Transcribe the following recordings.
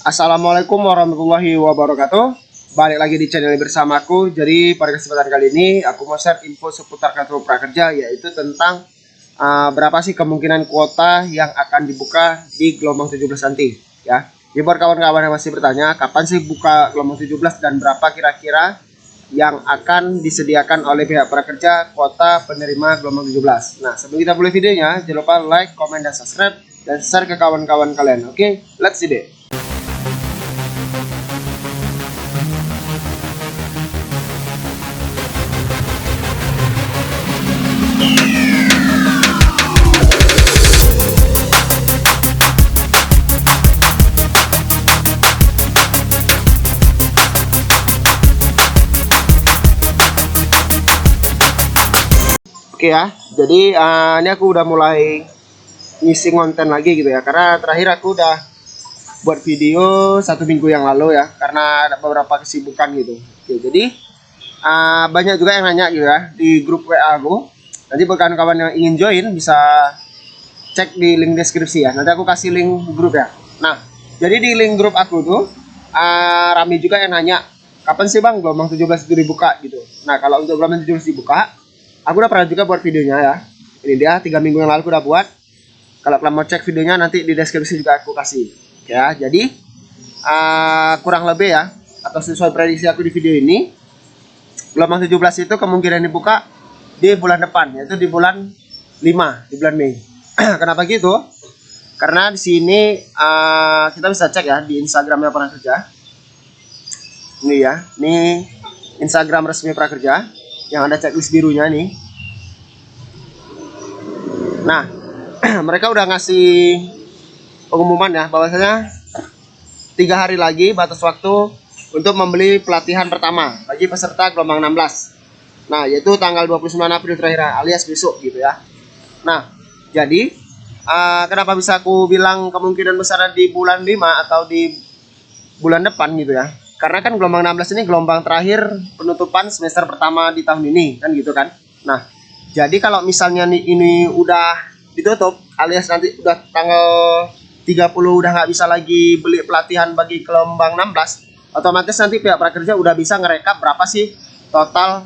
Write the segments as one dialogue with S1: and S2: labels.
S1: Assalamualaikum warahmatullahi wabarakatuh. Balik lagi di channel bersamaku. Jadi pada kesempatan kali ini aku mau share info seputar kartu prakerja, yaitu tentang berapa sih kemungkinan kuota yang akan dibuka di gelombang 17 nanti ya. Jadi buat kawan-kawan yang masih bertanya kapan sih buka gelombang 17 dan berapa kira-kira yang akan disediakan oleh pihak prakerja kuota penerima gelombang 17. Nah, sebelum kita mulai videonya, jangan lupa like, komen, dan subscribe dan share ke kawan-kawan kalian. Oke, let's see deh. Oke ya, jadi ini aku udah mulai ngisi konten lagi gitu ya, karena terakhir aku udah buat video 1 minggu yang lalu ya, karena ada beberapa kesibukan gitu. Oke, jadi banyak juga yang nanya gitu ya di grup WA aku. Nanti buat kawan-kawan yang ingin join bisa cek di link deskripsi ya, nanti aku kasih link grup ya. Nah, jadi di link grup aku tuh rame juga yang nanya kapan sih bang gelombang 17 itu dibuka gitu. Nah, kalau untuk gelombang 17 dibuka, aku udah pernah juga buat videonya ya. Ini dia 3 minggu yang lalu aku udah buat. Kalau kalian mau cek videonya nanti di deskripsi juga aku kasih. Ya, jadi kurang lebih ya, atau sesuai prediksi aku di video ini, gelombang 17 itu kemungkinan dibuka di bulan depan, yaitu di bulan 5, di bulan Mei. Kenapa gitu? Karena di sini kita bisa cek ya di Instagramnya prakerja. Ini ya, ini Instagram resmi prakerja yang ada checklist birunya nih. Nah, mereka udah ngasih pengumuman ya, bahwasanya 3 hari lagi batas waktu untuk membeli pelatihan pertama bagi peserta gelombang 16. Nah, yaitu tanggal 29 April terakhir alias besok gitu ya. Nah, jadi kenapa bisa aku bilang kemungkinan besar di bulan 5 atau di bulan depan gitu ya? Karena kan gelombang 16 ini gelombang terakhir penutupan semester pertama di tahun ini kan gitu kan. Nah, jadi kalau misalnya ini udah ditutup alias nanti udah tanggal 30 udah nggak bisa lagi beli pelatihan bagi gelombang 16, otomatis nanti pihak prakerja udah bisa ngerekap berapa sih total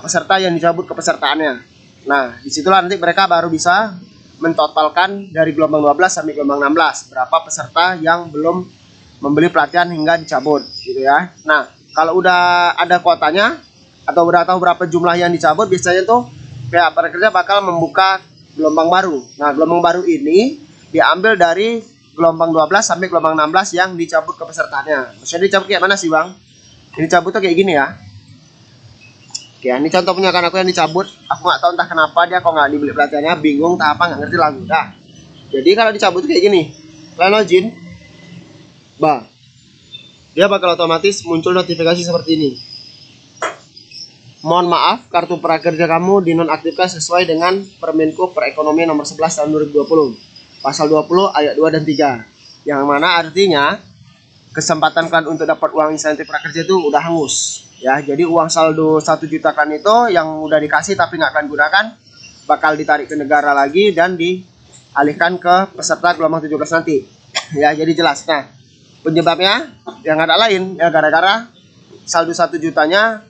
S1: peserta yang dicabut kepesertaannya. Nah, disitulah nanti mereka baru bisa mentotalkan dari gelombang 12 sampai gelombang 16 berapa peserta yang belum membeli pelatihan hingga dicabut gitu ya. Nah, kalau udah ada kuotanya atau udah tahu berapa jumlah yang dicabut, biasanya tuh pihak prakerja bakal membuka gelombang baru. Nah, gelombang baru ini diambil dari gelombang 12 sampai gelombang 16 yang dicabut kepesertaannya. Maksudnya dicabut kayak mana sih bang? Ini dicabut tuh kayak gini ya. Oke, ini contoh punya kan aku yang dicabut. Aku nggak tahu entah kenapa dia kok nggak dibeli pelatihannya, bingung tak apa, nggak ngerti lagu. Nah, jadi kalau dicabut tuh kayak gini, kalian login, bah, dia bakal otomatis muncul notifikasi seperti ini. Mohon maaf, kartu prakerja kamu dinonaktifkan sesuai dengan Permenko Perekonomian nomor 11 tahun 2020, pasal 20 ayat 2 dan 3. Yang mana artinya kesempatan kalian untuk dapat uang insentif prakerja itu udah hangus. Ya, jadi uang saldo 1 juta kan itu yang udah dikasih tapi nggak kalian gunakan bakal ditarik ke negara lagi dan dialihkan ke peserta gelombang 17 nanti. Ya, jadi jelas. Nah, penyebabnya yang ada lain ya, gara-gara saldo 1 jutanya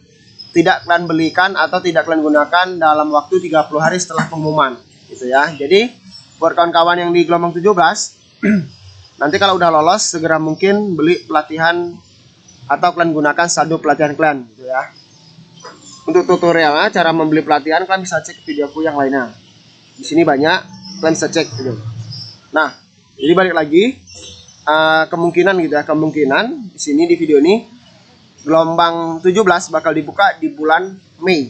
S1: tidak kalian belikan atau tidak kalian gunakan dalam waktu 30 hari setelah pengumuman gitu ya. Jadi buat kawan-kawan yang di gelombang 17 nanti kalau udah lolos segera mungkin beli pelatihan atau kalian gunakan saldo pelatihan kalian gitu ya. Untuk tutorialnya cara membeli pelatihan kalian bisa cek videoku yang lainnya. Di sini banyak, kalian bisa cek gitu. Nah, jadi balik lagi kemungkinan gitu ya, kemungkinan di sini di video ini gelombang 17 bakal dibuka di bulan Mei.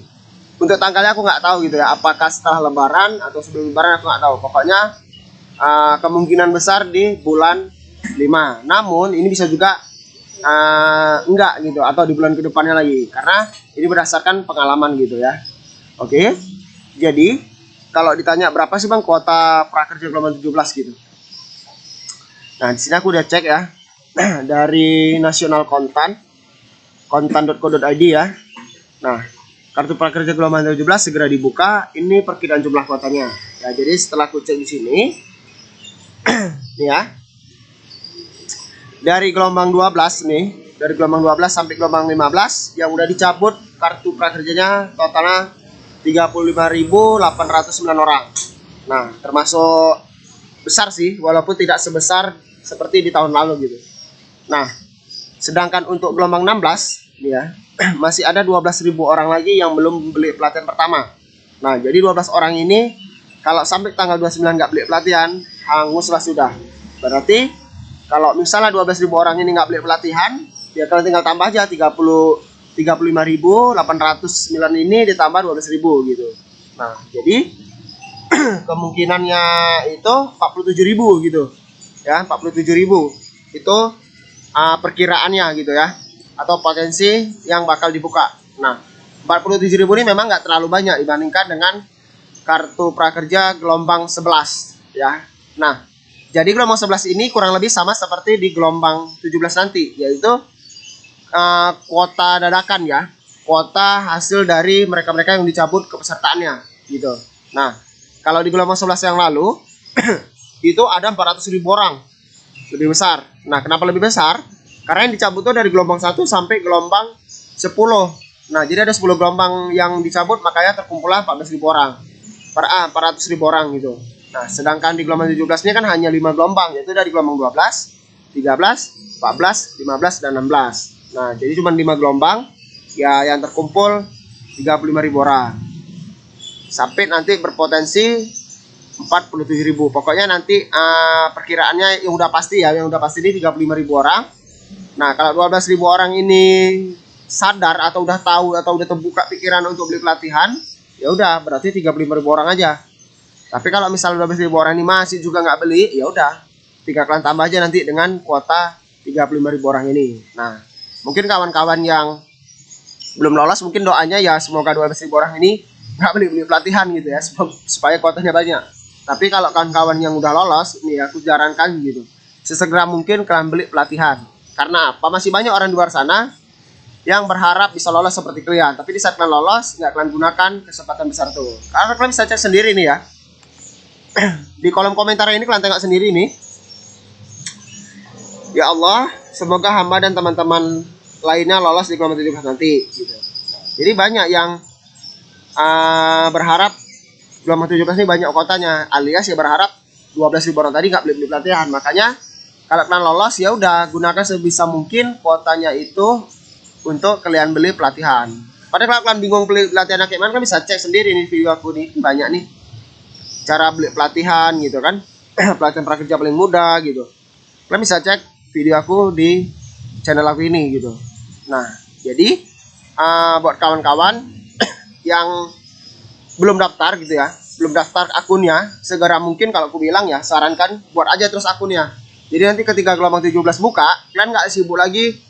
S1: Untuk tanggalnya aku nggak tahu gitu ya, apakah setelah lebaran atau sebelum lebaran aku nggak tahu. Pokoknya kemungkinan besar di bulan 5. Namun ini bisa juga enggak gitu, atau di bulan kedepannya lagi, karena ini berdasarkan pengalaman gitu ya. Oke, jadi kalau ditanya berapa sih bang kuota prakerja gelombang 17 gitu. Nah, di sini aku udah cek ya dari nasional kontan.co.id ya. Nah, kartu prakerja gelombang 17 segera dibuka. Ini perkiraan jumlah kuotanya. Ya, jadi setelah aku cek di sini, nih ya, dari gelombang 12 nih, dari gelombang 12 sampai gelombang 15 yang udah dicabut kartu prakerjanya totalnya 35.809 orang. Nah, termasuk besar sih, walaupun tidak sebesar seperti di tahun lalu gitu. Nah, sedangkan untuk gelombang 16 ini ya, masih ada 12.000 orang lagi yang belum beli pelatihan pertama. Nah, jadi 12 orang ini kalau sampai tanggal 29 nggak beli pelatihan, hanguslah sudah. Berarti kalau misalnya 12.000 orang ini nggak beli pelatihan, ya kalian tinggal tambah aja 35.809 ini ditambah 12.000 gitu. Nah, jadi kemungkinannya itu 47.000 gitu. Ya, 47.000 itu perkiraannya gitu ya, atau potensi yang bakal dibuka. Nah, 47.000 ini memang nggak terlalu banyak dibandingkan dengan kartu prakerja gelombang 11 ya. Nah, jadi gelombang 11 ini kurang lebih sama seperti di gelombang 17 nanti, yaitu kuota dadakan ya, kuota hasil dari mereka-mereka yang dicabut kepesertaannya gitu. Nah, kalau di gelombang 11 yang lalu itu ada 400.000 orang, lebih besar. Nah, kenapa lebih besar? Karena yang dicabut itu dari gelombang 1 sampai gelombang 10. Nah, jadi ada 10 gelombang yang dicabut, makanya terkumpullah 14.000 orang. 400.000 orang gitu. Nah, sedangkan di gelombang 17 ini kan hanya 5 gelombang, yaitu dari gelombang 12, 13, 14, 15, dan 16. Nah, jadi cuma 5 gelombang ya yang terkumpul 35.000 orang. Sampai nanti berpotensi 47.000. Pokoknya nanti perkiraannya yang udah pasti ya, yang udah pasti ini 35.000 orang. Nah, kalau 12.000 orang ini sadar atau udah tahu atau udah terbuka pikiran untuk beli pelatihan, ya udah berarti 35.000 orang aja. Tapi kalau misalnya 12.000 orang ini masih juga nggak beli, ya udah tinggal kalian tambah aja nanti dengan kuota 35.000 orang ini. Nah, mungkin kawan-kawan yang belum lolos, mungkin doanya ya semoga 12.000 orang ini nggak beli pelatihan gitu ya, supaya kuotanya banyak. Tapi kalau kawan-kawan yang udah lolos, nih aku sarankan gitu, sesegera mungkin kalian beli pelatihan. Karena apa? Masih banyak orang di luar sana yang berharap bisa lolos seperti kalian. Tapi di saat kalian lolos, nggak kalian gunakan kesempatan besar tuh. Karena kalian bisa cek sendiri nih ya. Di kolom komentar ini kalian tengok sendiri nih. Ya Allah, semoga hamba dan teman-teman lainnya lolos di gelombang 17 nanti gitu. Jadi banyak yang berharap gelombang 17 ini banyak kuotanya, alias ya berharap 12.000 orang tadi nggak beli pelatihan. Makanya kalau kalian lolos, ya udah gunakan sebisa mungkin kuotanya itu untuk kalian beli pelatihan. Padahal kalau kalian bingung beli pelatihan kayak mana, kalian bisa cek sendiri nih video aku nih, banyak nih cara beli pelatihan gitu kan. Pelatihan prakerja paling mudah gitu. Kalian bisa cek video aku di channel aku ini gitu. Nah, jadi buat kawan-kawan yang belum daftar gitu ya, belum daftar akunnya, segera mungkin kalau aku bilang ya, sarankan buat aja terus akunnya. Jadi nanti ketika gelombang 17 buka, kalian nggak sibuk lagi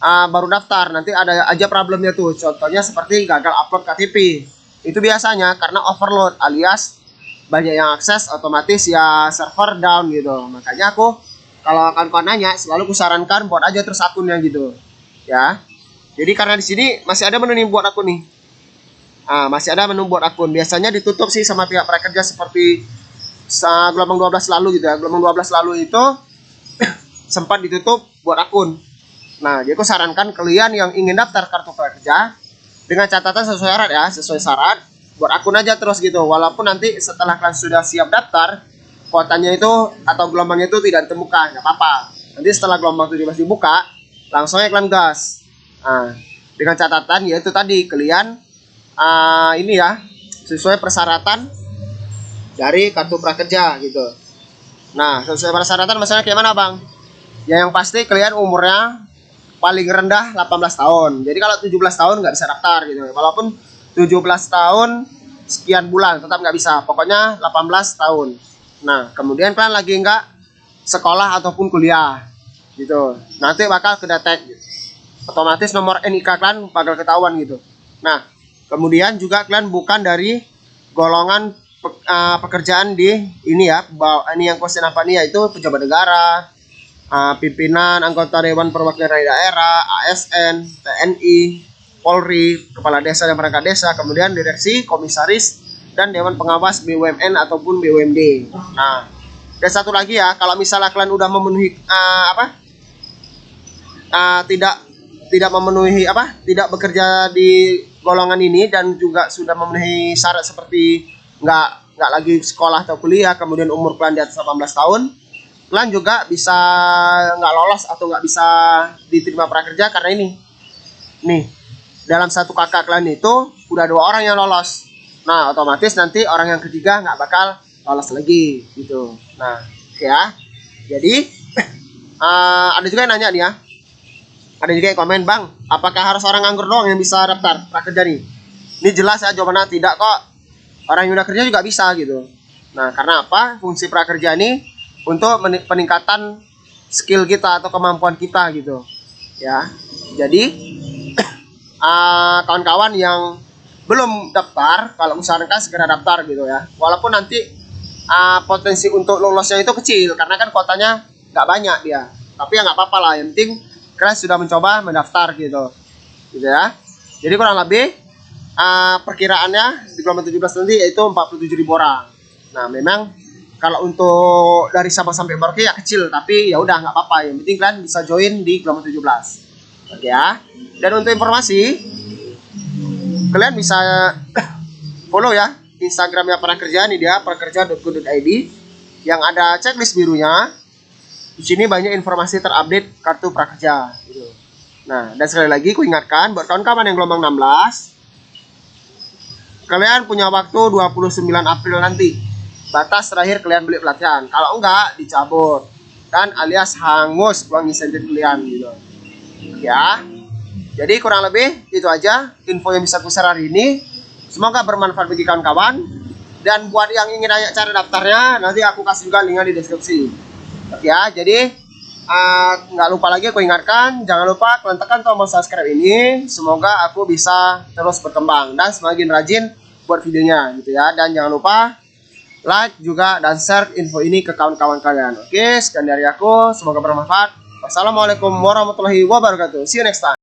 S1: baru daftar, nanti ada aja problemnya tuh. Contohnya seperti gagal upload KTP. Itu biasanya karena overload, alias banyak yang akses, otomatis ya server down gitu. Makanya aku kalau akan kau nanya, selalu kusarankan buat aja terus akunnya gitu ya. Jadi karena di sini masih ada menu nih buat akun nih. Masih ada menu buat akun. Biasanya ditutup sih sama pihak prakerja seperti gelombang 12 lalu gitu ya. Gelombang 12 lalu itu sempat ditutup buat akun. Nah, jadi aku sarankan kalian yang ingin daftar kartu prakerja dengan catatan sesuai syarat ya, sesuai syarat, buat akun aja terus gitu. Walaupun nanti setelah kalian sudah siap daftar, kuotanya itu atau gelombangnya itu tidak ditemukan, nggak apa-apa. Nanti setelah gelombang 17 dibuka, langsung aja kalian gas. Dengan catatan yaitu tadi kalian ini ya sesuai persyaratan dari kartu prakerja gitu. Nah, sesuai persyaratan maksudnya kayak mana bang? Ya yang pasti kalian umurnya paling rendah 18 tahun. Jadi kalau 17 tahun nggak bisa daftar gitu. Walaupun 17 tahun sekian bulan tetap nggak bisa. Pokoknya 18 tahun. Nah, kemudian kalian lagi nggak sekolah ataupun kuliah gitu. Nanti bakal kedetek gitu. Otomatis nomor NIK kalian bakal ketahuan gitu. Nah, kemudian juga kalian bukan dari golongan pekerjaan di ini ya. Ini yang question apa nih, yaitu pejabat negara, pimpinan anggota Dewan Perwakilan Rakyat Daerah, ASN, TNI, Polri, kepala desa dan perangkat desa, kemudian direksi, komisaris, dan Dewan Pengawas BUMN ataupun BUMD. Nah, dan satu lagi ya, kalau misalnya kalian udah memenuhi tidak memenuhi tidak bekerja di golongan ini dan juga sudah memenuhi syarat seperti nggak lagi sekolah atau kuliah, kemudian umur kalian di atas 18 tahun, kalian juga bisa nggak lolos atau nggak bisa diterima prakerja karena ini nih, dalam satu kakak kalian itu udah 2 orang yang lolos. Nah, otomatis nanti orang yang ketiga nggak bakal lolos lagi gitu. Nah, oke ya. Jadi ada juga yang nanya nih ya. Ada juga yang komen, "Bang, apakah harus orang nganggur doang yang bisa daftar prakerja nih?" Ini jelas ya jawabannya tidak kok. Orang yang udah kerja juga bisa gitu. Nah, karena apa? Fungsi prakerja ini untuk peningkatan skill kita atau kemampuan kita gitu. Ya. Jadi kawan-kawan yang belum daftar, kalau usahakan segera daftar gitu ya. Walaupun nanti potensi untuk lolosnya itu kecil karena kan kuotanya nggak banyak dia. Tapi ya nggak apa-apa lah, yang penting kalian sudah mencoba mendaftar gitu ya. Jadi kurang lebih perkiraannya di gelombang 17 nanti yaitu 47.000 orang. Nah, memang kalau untuk dari Sabang sampai Merauke ya kecil, tapi ya udah nggak apa-apa. Yang penting kalian bisa join di gelombang 17. Oke ya. Dan untuk informasi, kalian bisa follow ya Instagramnya prakerja, nih dia prakerja.go.id yang ada checklist birunya. Di sini banyak informasi terupdate kartu prakerja gitu. Nah, dan sekali lagi aku ingatkan buat kawan-kawan yang gelombang 16, kalian punya waktu 29 April nanti. Batas terakhir kalian beli pelatihan. Kalau enggak dicabut kan alias hangus uang insentif kalian gitu. Ya. Jadi kurang lebih itu aja info yang bisa aku share hari ini. Semoga bermanfaat bagi kawan-kawan. Dan buat yang ingin nanya cara daftarnya, nanti aku kasih juga linknya di deskripsi. Oke ya, jadi nggak lupa lagi aku ingatkan, jangan lupa kalian tekan tombol subscribe ini. Semoga aku bisa terus berkembang dan semakin rajin buat videonya gitu ya. Dan jangan lupa like juga dan share info ini ke kawan-kawan kalian. Oke, sekian dari aku, semoga bermanfaat. Wassalamualaikum warahmatullahi wabarakatuh. See you next time.